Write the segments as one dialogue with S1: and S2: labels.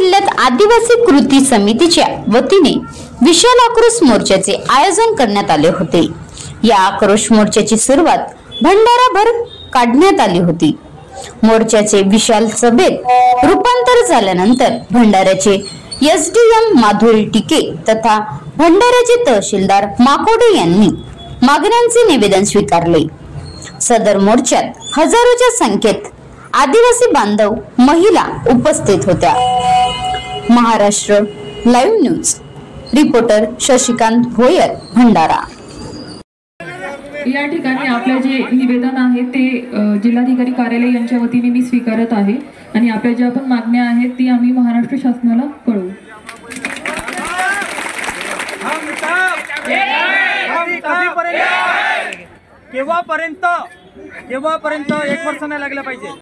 S1: जिल्ह्यात आदिवासी कृती समितीच्या वतीने विशाल आक्रोश मोर्चाचे आयोजन करण्यात आले होते। या आक्रोश मोर्चाची सुरुवात भंडाराभर काढण्यात आली होती। मोर्चाचे विशाल सभेत रूपांतर झाल्यानंतर भंडाऱ्याचे एसडीएम माधुरी टिके तथा भंडाऱ्याचे तहसीलदार माकोडे यांनी मागण्यांचे निवेदन स्वीकारले। सदर मोर्चात हजारोच्या संख्येत आदिवासी बांधव महिला उपस्थित होत्या। Maharashtra live news reporter Shashikant Bhoyar, Bhandara.
S2: या ठिकाणी आपले जे निवेदन आहे ते जिल्हाधिकारी कार्यालय यांच्या वतीने मी स्वीकारत आहे आणि आपल्या ज्या पण मागण्या आहेत ती आम्ही महाराष्ट्र शासनाला कळवू।
S3: केव्हापर्यंत 1 वर्ष नाही लागलं पाहिजे।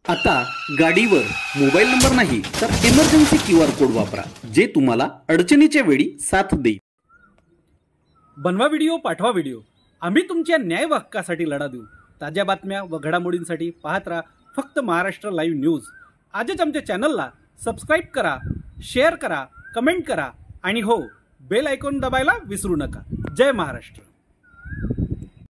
S4: आता गाडीवर मोबाईल नंबर नाही तर इमर्जन्सी QR कोड वापरा, जे तुम्हाला अडचणीच्या वेळी साथ देईल।
S5: बनवा व्हिडिओ, पाठवा व्हिडिओ, आम्ही तुमच्या न्याय हक्कासाठी लढा देऊ। ताज्या बातम्या व घडामोडींसाठी पाहत राहा फक्त महाराष्ट्र लाईव्ह न्यूज। आजच आमच्या चॅनलला सबस्क्राईब करा, शेअर करा, कमेंट करा आणि हो, बेल आयकॉन दबायला विसरू नका। जय महाराष्ट्र।